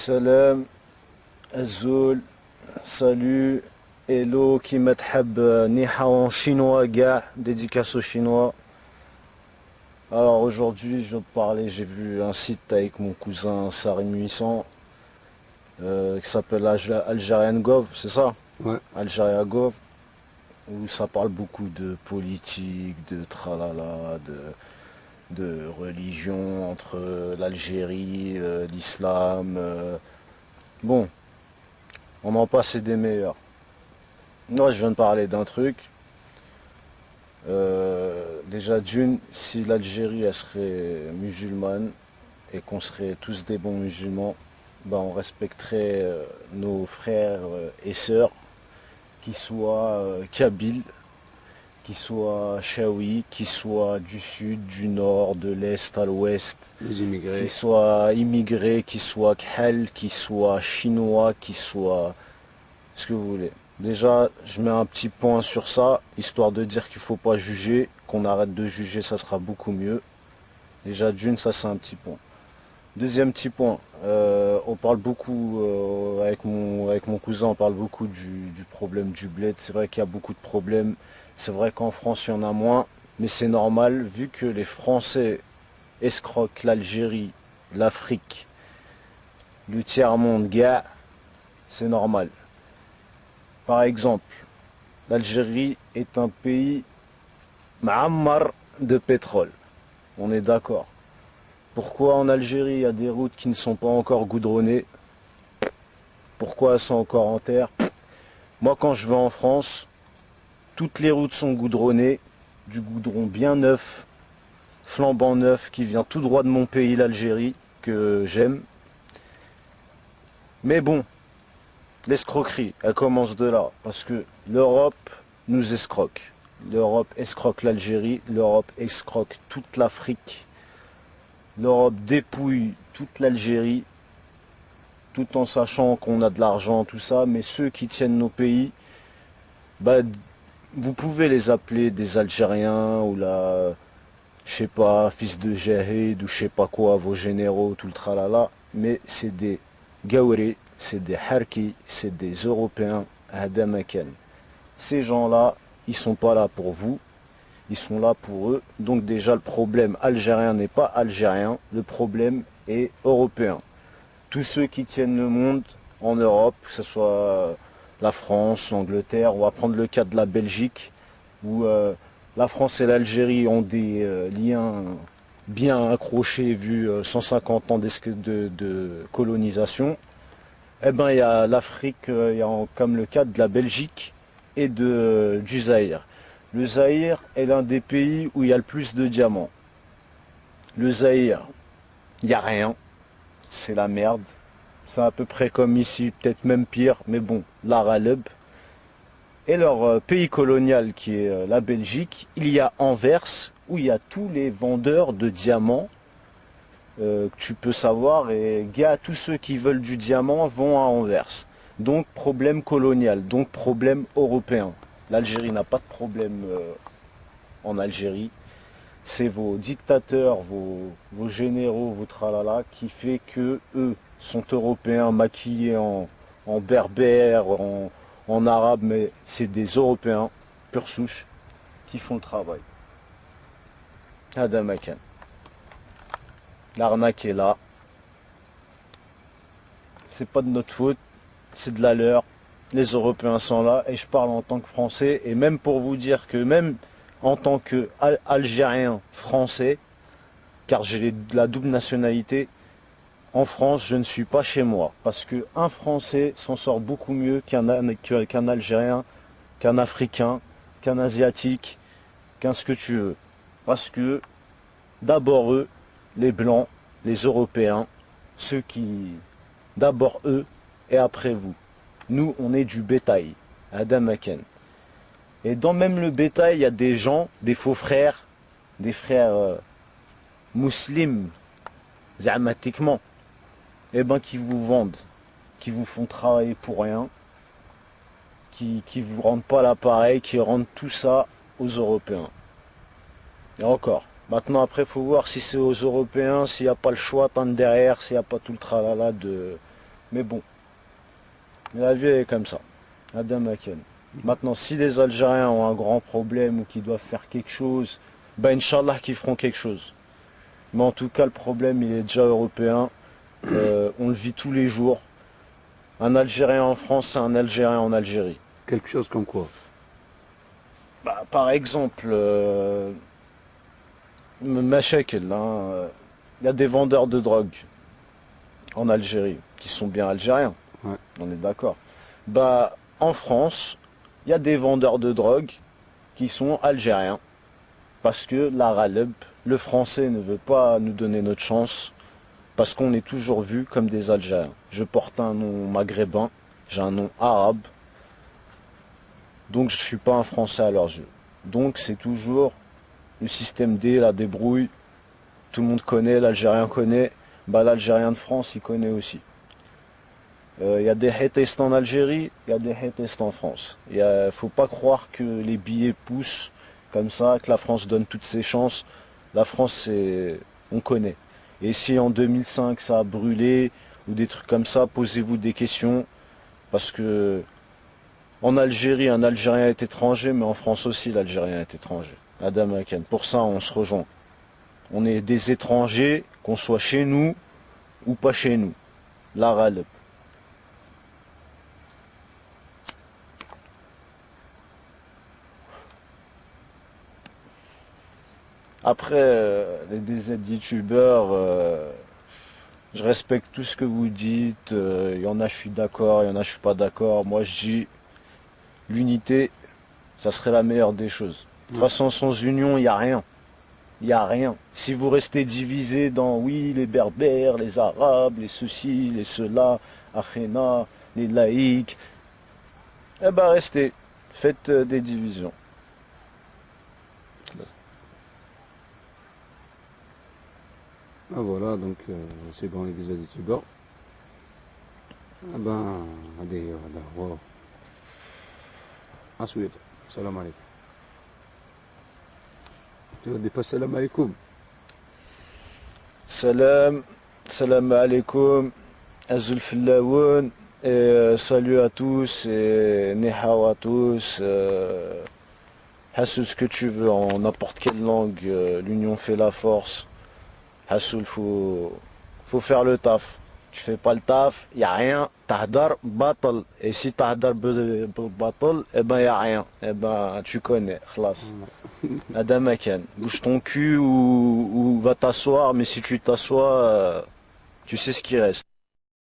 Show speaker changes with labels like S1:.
S1: Salam, Azul, salut, hello, qui m'athab, ni hao en chinois, gars, dédicace aux chinois. Alors aujourd'hui, je vais te parler, j'ai vu un site avec mon cousin Sarim 800 qui s'appelle Algerian Gov, c'est ça?
S2: Ouais.
S1: Algeria Gov, où ça parle beaucoup de politique, de tralala, de religion entre l'Algérie, l'islam. Bon, on en passe des meilleurs. Moi, je viens de parler d'un truc. Déjà d'une, si l'Algérie elle serait musulmane et qu'on serait tous des bons musulmans, ben on respecterait nos frères et sœurs, qui soient kabyles, qui soient chaouis, qui soient du sud, du nord, de l'est à l'ouest,
S2: Les
S1: qui
S2: immigrés.
S1: soient immigrés, qui soient khal, qui soient chinois, qui soient ce que vous voulez. Déjà, je mets un petit point sur ça, histoire de dire qu'il faut pas juger, qu'on arrête de juger, ça sera beaucoup mieux. Déjà d'une, ça c'est un petit point. Deuxième petit point, on parle beaucoup, avec mon cousin, on parle beaucoup du problème du bled. C'est vrai qu'il y a beaucoup de problèmes. C'est vrai qu'en France, il y en a moins, mais c'est normal, vu que les Français escroquent l'Algérie, l'Afrique, le tiers-monde, gars, c'est normal. Par exemple, l'Algérie est un pays ma'ammar de pétrole. On est d'accord. Pourquoi en Algérie il y a des routes qui ne sont pas encore goudronnées? Pourquoi elles sont encore en terre? Moi quand je vais en France, toutes les routes sont goudronnées, du goudron bien neuf, flambant neuf, qui vient tout droit de mon pays, l'Algérie, que j'aime. Mais bon, l'escroquerie, elle commence de là, parce que l'Europe nous escroque. L'Europe escroque l'Algérie, l'Europe escroque toute l'Afrique, l'Europe dépouille toute l'Algérie, tout en sachant qu'on a de l'argent, tout ça, mais ceux qui tiennent nos pays, bah, vous pouvez les appeler des Algériens, ou là, je sais pas, fils de Jahid, ou je sais pas quoi, vos généraux, tout le tralala, mais c'est des Gaouré, c'est des Harki, c'est des Européens, Hadamaken. Ces gens-là, ils sont pas là pour vous, ils sont là pour eux. Donc déjà, le problème algérien n'est pas algérien, le problème est européen. Tous ceux qui tiennent le monde en Europe, que ce soit la France, l'Angleterre, on va prendre le cas de la Belgique, où la France et l'Algérie ont des liens bien accrochés vu 150 ans de colonisation. Eh ben il y a l'Afrique, comme le cas de la Belgique et du Zaïre. Le Zaïre est l'un des pays où il y a le plus de diamants. Le Zaïre, il n'y a rien, c'est la merde. C'est à peu près comme ici, peut-être même pire, mais bon, l'Araleb. Et leur pays colonial qui est la Belgique, il y a Anvers, où il y a tous les vendeurs de diamants que tu peux savoir. Et gars, tous ceux qui veulent du diamant vont à Anvers. Donc problème colonial, donc problème européen. L'Algérie n'a pas de problème en Algérie. C'est vos dictateurs, vos généraux, vos tralala, qui fait que eux sont européens maquillés en berbère, en arabe, mais c'est des Européens, pure souche, qui font le travail. Adam Akan. L'arnaque est là. C'est pas de notre faute, c'est de la leur. Les Européens sont là, et je parle en tant que Français, et même pour vous dire que même en tant qu'Algérien français, car j'ai la double nationalité, en France, je ne suis pas chez moi. Parce qu'un Français s'en sort beaucoup mieux qu'un Algérien, qu'un Africain, qu'un Asiatique, qu'un ce que tu veux. Parce que d'abord eux, les Blancs, les Européens, ceux qui... D'abord eux et après vous. Nous, on est du bétail. Adam Aken. Et dans même le bétail, il y a des gens, des faux frères, des frères musulmans, zamatiquement, eh ben, qui vous vendent, qui vous font travailler pour rien, qui vous rendent pas l'appareil, qui rendent tout ça aux Européens. Et encore. Maintenant, après, il faut voir si c'est aux Européens, s'il n'y a pas le choix, pan derrière, s'il n'y a pas tout le tralala Mais bon, la vie est comme ça. Adam Aken. Maintenant, si les Algériens ont un grand problème ou qu'ils doivent faire quelque chose, ben Inch'Allah qu'ils feront quelque chose. Mais en tout cas, le problème, il est déjà européen. On le vit tous les jours. Un Algérien en France, c'est un Algérien en Algérie.
S2: Quelque chose comme quoi?
S1: Bah, par exemple, Machakil, il y a des vendeurs de drogue en Algérie qui sont bien algériens.
S2: Ouais.
S1: On est d'accord. Bah, en France, il y a des vendeurs de drogue qui sont algériens. Parce que l'arabe, le français ne veut pas nous donner notre chance. Parce qu'on est toujours vu comme des Algériens. Je porte un nom maghrébin, j'ai un nom arabe. Donc je ne suis pas un Français à leurs yeux. Donc c'est toujours le système D, la débrouille. Tout le monde connaît, l'Algérien connaît. Bah, l'Algérien de France, il connaît aussi. Il y a des hétistes en Algérie, il y a des hétistes en France. Il ne faut pas croire que les billets poussent comme ça, que la France donne toutes ses chances. La France, on connaît. Et si en 2005 ça a brûlé, ou des trucs comme ça, posez-vous des questions. Parce que en Algérie, un Algérien est étranger, mais en France aussi, l'Algérien est étranger. Adam Aken. Pour ça, on se rejoint. On est des étrangers, qu'on soit chez nous ou pas chez nous. L'arabe. Après, les DZ youtubeurs, je respecte tout ce que vous dites. Il y en a, je suis d'accord, il y en a, je suis pas d'accord. Moi, je dis l'unité, ça serait la meilleure des choses. De toute façon, sans union, il n'y a rien. Il n'y a rien. Si vous restez divisés dans, oui, les berbères, les arabes, les ceci, les cela, Akhena, les laïcs, eh ben restez. Faites des divisions.
S2: Ah voilà, donc c'est bon les youtubeurs. Ah ben, allez, voilà, wow. Ensuite, salam alaikum. Tu vas dire pas salam alaikum.
S1: Salam alaikum, Azul Fillaoun, et salut à tous, et Nihao à tous. Hassoul ce que tu veux en n'importe quelle langue, l'union fait la force. Hassoul, faut faire le taf. Tu fais pas le taf, y a rien, tahdar batal. Et si tahdar batal, eh ben y a rien. Eh ben tu connais, khlas. Adam Aken, bouge ton cul ou va t'asseoir, mais si tu t'assois, tu sais ce qui reste.